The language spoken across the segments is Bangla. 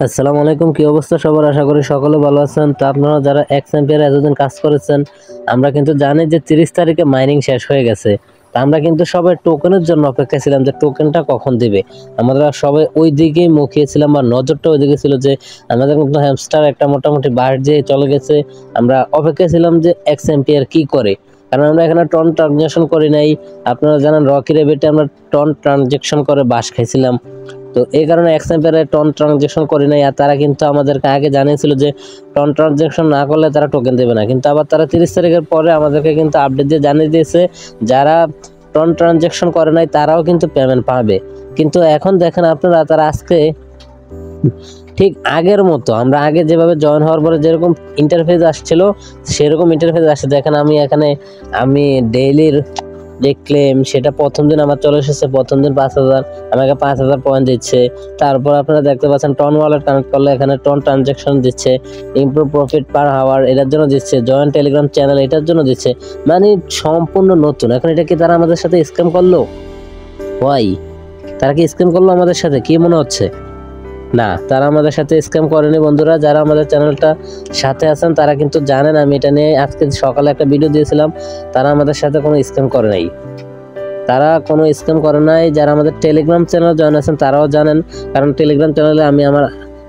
আসসালামু আলাইকুম, কি অবস্থা সবার? আশা করি সকলে ভালো আছেন। তো আপনারা যারা এক্স এম্পিয়ার এতদিন কাজ করেছেন, আমরা কিন্তু জানি যে 30 তারিখে মাইনিং শেষ হয়ে গেছে। তা আমরা কিন্তু সবাই টোকেনের জন্য অপেক্ষা ছিলাম যে টোকেনটা কখন দিবে। আমরা সবাই ওই দিকেই মুখিয়ে ছিলাম বা নজরটা ওই দিকে ছিল যে আমাদের কিন্তু হ্যামস্টার একটা মোটামুটি বাইরে যেয়ে চলে গেছে। আমরা অপেক্ষা ছিলাম যে এক্স এম্পিয়ার কি করে, কারণ আমরা এখানে টন ট্রানজাকশন করি নাই। আপনারা জানেন রকি রেবিটে আমরা টন ট্রানজাকশন করে বাস খাইছিলাম। তো এই কারণে এক্সএম্পিয়ারে টন ট্রানজাকশন করি নাই। আর তারা কিন্তু আমাদেরকে আগে জানিয়েছিল যে টন ট্রানজাকশন না করলে তারা টোকেন দেবে না, কিন্তু আবার তারা 30 তারিখের পরে আমাদেরকে কিন্তু আপডেট দিয়ে জানিয়ে দিয়েছে যারা টন ট্রানজাকশন করে নাই তারাও কিন্তু পেমেন্ট পাবে। কিন্তু এখন দেখেন আপনারা, তারা আজকে ঠিক আগের মতো আমরা আগে যেভাবে জয়েন হওয়ার পরে যেরকম ইন্টারফেস আসছিল সেরকম ইন্টারফেস আসছে। দেখেন আমি ডেইলির যে ক্লেম সেটা প্রথম দিন আমার চলে এসেছে। প্রথম দিন 5,000, আমাকে 5,000 পয়েন্ট দিচ্ছে। তারপর আপনারা দেখতে পাচ্ছেন টন ওয়ালেট কানেক্ট করলে এখানে টন ট্রানজাকশন দিচ্ছে, ইমপ্রুভ প্রফিট পার আওয়ার এটার জন্য দিচ্ছে, জয়েন টেলিগ্রাম চ্যানেল এটার জন্য দিচ্ছে। মানে সম্পূর্ণ নতুন। এখন এটা কি তারা আমাদের সাথে স্ক্যাম করলো? ওয়াই, তারা কি স্ক্যাম করলো আমাদের সাথে? কি মনে হচ্ছে? না, তারা আমাদের সাথে স্ক্যাম করেনি বন্ধুরা। যারা আমাদের চ্যানেলটা সাথে আছেন তারা কিন্তু জানেন আমি এটা নিয়ে আজকে সকালে একটা ভিডিও দিয়েছিলাম। তারা আমাদের সাথে কোনো স্ক্যাম করে নাই, তারা কোনো স্ক্যাম করে নাই। যারা আমাদের টেলিগ্রাম চ্যানেল জয়েন আছেন তারাও জানেন, কারণ টেলিগ্রাম চ্যানেলে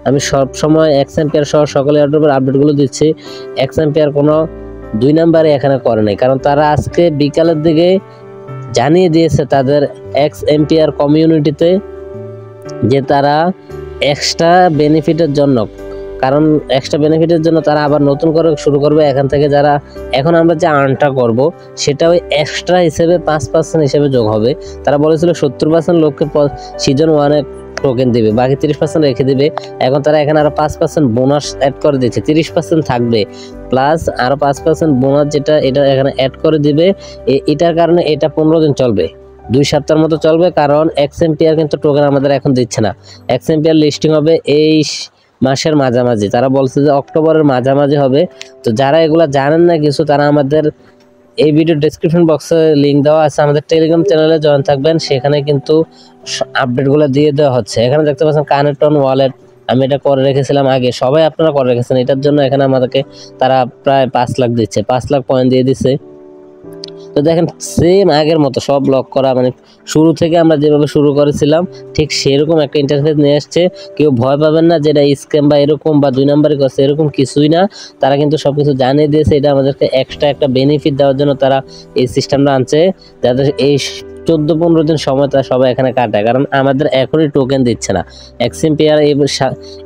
আমি সব সময় এক্স এম্পিয়ার সহ সকল এয়ারড্রপের আপডেটগুলো দিচ্ছি। এক্স এম্পিয়ার কোনো 2 নাম্বারে এখানে করে নাই, কারণ তারা আজকে বিকালের দিকে জানিয়ে দিয়েছে তাদের এক্স এম্পিয়ার কমিউনিটিতে যে তারা এক্সট্রা বেনিফিটের জন্য, কারণ এক্সট্রা বেনিফিটের জন্য তারা আবার নতুন করে শুরু করবে এখান থেকে। যারা এখন আমরা যে আর্নটা করব সেটা ওই এক্সট্রা হিসেবে 5% হিসেবে যোগ হবে। তারা বলেছিল 70% লোককে সিজন 1-এ টোকেন দিবে, বাকি 30% রেখে দিবে। এখন তারা এখানে আরো 5% বোনাস অ্যাড করে দিচ্ছে, 30% থাকবে প্লাস আরো 5% বোনাস, যেটা এটা এখানে অ্যাড করে দিবে। এটার কারণে এটা 15 দিন চলবে, 2 সপ্তাহের মতো চলবে। কারণ এক্স এম্পিয়ার কিন্তু টোকেন আমাদের এখন দিচ্ছে না। এক্স এম্পিয়ার লিস্টিং হবে এই মাসের মাঝামাঝি, তারা বলছে যে অক্টোবরের মাঝামাঝি হবে। তো যারা এগুলা জানেন না কিছু, তারা আমাদের এই ভিডিও ডেসক্রিপশন বক্সে লিঙ্ক দেওয়া আছে, আমাদের টেলিগ্রাম চ্যানেলে জয়েন থাকবেন, সেখানে কিন্তু আপডেটগুলো দিয়ে দেওয়া হচ্ছে। এখানে দেখতে পাচ্ছেন কানেক্ট অন ওয়ালেট, আমি এটা করে রেখেছিলাম আগে, সবাই আপনারা করে রেখেছেন। এটার জন্য এখানে আমাদেরকে তারা প্রায় 5 লাখ দিচ্ছে, 5 লাখ পয়েন্ট দিয়ে দিচ্ছে। তো দেখেন সেম আগের মতো সব লক করা, মানে শুরু থেকে আমরা যেভাবে শুরু করেছিলাম ঠিক সেরকম একটা ইন্টারফেস নিয়ে আসছে। কেউ ভয় পাবেন না যে এটা স্ক্যাম বা এরকম বা 2 নাম্বারই করছে, এরকম কিছুই না। তারা কিন্তু সবকিছু জানিয়ে দিয়েছে। এটা আমাদেরকে এক্সট্রা একটা বেনিফিট দেওয়ার জন্য তারা এই সিস্টেমটা আনছে, যাদের এই 14-15 দিন সময় তারা সবাই এখানে কাটায়। কারণ আমাদের এখনই টোকেন দিচ্ছে না। এক্স এম্পিয়ার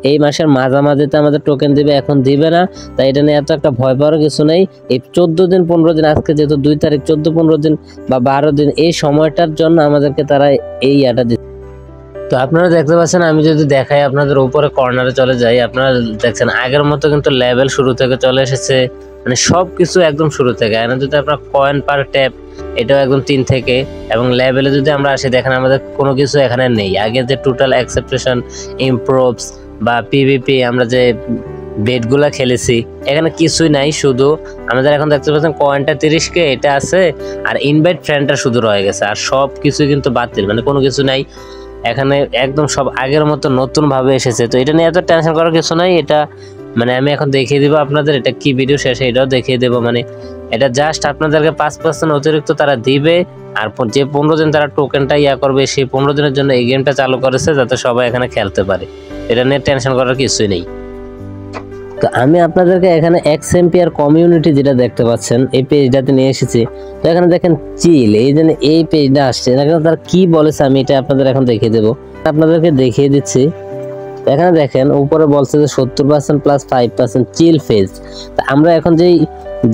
এই মাসের মাঝামাঝিতে আমাদের টোকেন দিবে, এখন দিবে না। তাই এটা নিয়ে এত একটা ভয় পাওয়ার কিছু নেই। এই 14 দিন 15 দিন, আজকে যেহেতু 2 তারিখ, 14-15 দিন বা 12 দিন, এই সময়টার জন্য আমাদেরকে তারা এই ইয়াটা দিচ্ছে। তো আপনারা দেখতে পাচ্ছেন, আমি যদি দেখাই আপনাদের উপরে কর্নারে চলে যাই, আপনারা দেখছেন আগের মতো কিন্তু লেভেল শুরু থেকে চলে এসেছে, মানে সবকিছু একদম শুরু থেকে। এখানে যদি আপনার কয়েন পার ট্যাপ এটাও একদম 3 থেকে, এবং লেভেলে যদি আমরা আসি দেখেন আমাদের কোনো কিছু এখানে নেই। আগে যে টোটাল অ্যাকসেপ্টেশন, ইমপ্রুভস বা পিভিপি আমরা যে বেটগুলা খেলেছি এখানে কিছুই নাই। শুধু আমাদের এখন দেখতে পাচ্ছেন কয়েনটা 30K এটা আছে, আর ইনভাইট ফ্রেন্ডটা শুধু রয়ে গেছে, আর সব কিছু কিন্তু বাতিল, মানে কোনো কিছু নাই এখানে। একদম সব আগের মতো নতুন ভাবে এসেছে। তো এটা নিয়ে এত টেনশন করার কিছু নাই। এটা মানে আমি এখন দেখিয়ে দিব আপনাদের, এটা কি ভিডিও শেষে এটাও দেখিয়ে দেবো। মানে এটা জাস্ট আপনাদেরকে 5% অতিরিক্ত তারা দিবে, আর যে 15 দিন তারা টোকেনটা করবে সেই 15 দিনের জন্য এই গেমটা চালু করেছে, যাতে সবাই এখানে খেলতে পারে। এটা নিয়ে টেনশন করার কিছুই নেই। তো আমি আপনাদেরকে এখানে এক্স এম্পিয়ার কমিউনিটি যেটা দেখতে পাচ্ছেন এই পেজটাতে নিয়ে এসেছি। তো এখানে দেখেন চিল, এই জন্য এই পেজটা আসছে। এখানে তারা কি বলেছে আমি এটা আপনাদের এখন দেখিয়ে দেবো, আপনাদেরকে দেখিয়ে দিচ্ছি। এখানে দেখেন উপরে বলছে যে 70% প্লাস 5% চিল ফেজ। তা আমরা এখন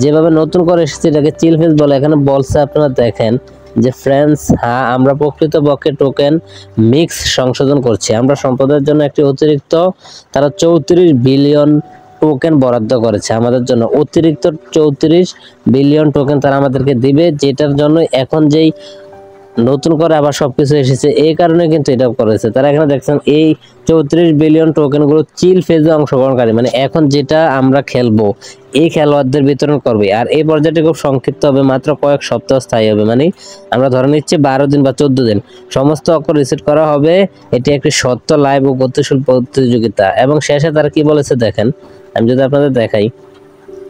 যেভাবে নতুন করে এসেছি এটাকে চিল ফেজ বলে। এখানে বলছে আপনারা দেখেন যে ফ্রেন্ডস, হ্যাঁ আমরা প্রকৃতপক্ষে টোকেন মিক্স সংশোধন করছি। আমরা সম্পদের জন্য একটি অতিরিক্ত তারা 34 বিলিয়ন টোকেন বরাদ্দ করেছে আমাদের জন্য। অতিরিক্ত 34 বিলিয়ন টোকেন তারা আমাদেরকে দিবে, যেটার জন্য এখন যেই নতুন করে আবার সবকিছু এসেছে, এই কারণে কিন্তু এটা করেছে তারা। এখানে দেখছেন এই 34 বিলিয়ন টোকেনগুলো চিল ফেজে অংশগ্রহণকারী, মানে এখন যেটা আমরা খেলবো এই খেলোয়াড়দের বিতরণ করবে। আর এই পর্যায়টি খুব সংক্ষিপ্ত হবে, মাত্র কয়েক সপ্তাহ স্থায়ী হবে, মানে আমরা ধরে নিচ্ছি 12 দিন বা 14 দিন। সমস্ত অক্ষর রিসেট করা হবে। এটি একটি সত্য, লাইভ ও গতিশীল প্রতিযোগিতা। এবং শেষে তারা কি বলেছে দেখেন, আমি যদি আপনাদের দেখাই,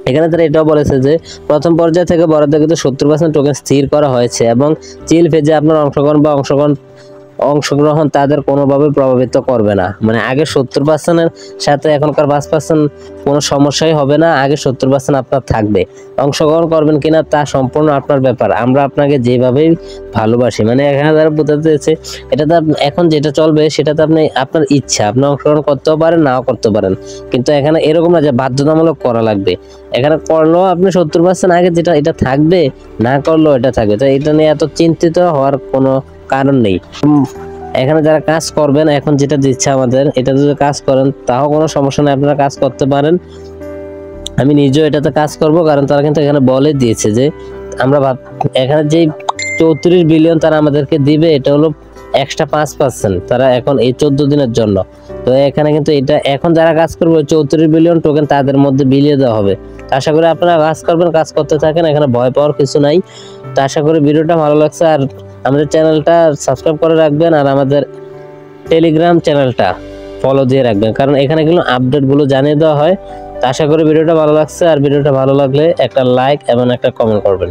এখানে তারা এটাও বলেছে যে প্রথম পর্যায় থেকে বরাদ্দকৃত কিন্তু 70% টোকেন স্থির করা হয়েছে এবং চিল ফেজে আপনার অংশগ্রহণ তাদের কোনোভাবে প্রভাবিত করবে না। মানে আগে 70%-এর সাথে এখনকার 5% কোনো সমস্যাই হবে না। আগে 70% আপনার থাকবে। অংশগ্রহণ করবেন কিনা তা সম্পূর্ণ আপনার ব্যাপার, আমরা আপনাকে যেভাবেই ভালোবাসি। মানে এখানে তারা বোঝাতে চেয়েছে এটাতে এখন যেটা চলবে সেটাতে আপনি আপনার ইচ্ছা, আপনি অংশগ্রহণ করতেও পারেন, নাও করতে পারেন, কিন্তু এখানে এরকম না যে বাধ্যতামূলক করা লাগবে। এখানে করলেও আপনি 70% আগে যেটা এটা থাকবে, না করলেও এটা থাকবে। তো এটা নিয়ে এত চিন্তিত হওয়ার কোনো কারণ নেই। এখানে যারা কাজ করবেন, এখন যেটা দিচ্ছে আমাদের, এটা যদি কাজ করেন তাও কোনো সমস্যা নেই, আপনারা কাজ করতে পারেন। আমি নিজেও এটাতে কাজ করব, কারণ তারা কিন্তু এখানে বলে দিয়েছে যে আমরা এখানে যে 34 বিলিয়ন তারা আমাদেরকে দিবে, এটা হলো এক্সট্রা 5% তারা এখন এই 14 দিনের জন্য। তো এখানে কিন্তু এটা এখন যারা কাজ করবে 34 বিলিয়ন টোকেন তাদের মধ্যে বিলিয়ে দেওয়া হবে। আশা করি আপনারা কাজ করবেন, কাজ করতে থাকেন, এখানে ভয় পাওয়ার কিছু নাই। তো আশা করি ভিডিওটা ভালো লাগছে, আর আমাদের চ্যানেলটা সাবস্ক্রাইব করে রাখবেন, আর আমাদের টেলিগ্রাম চ্যানেলটা ফলো দিয়ে রাখবেন, কারণ এখানে কিন্তু আপডেটগুলো জানিয়ে দেওয়া হয়। তো আশা করি ভিডিওটা ভালো লাগছে, আর ভিডিওটা ভালো লাগলে একটা লাইক এবং একটা কমেন্ট করবেন।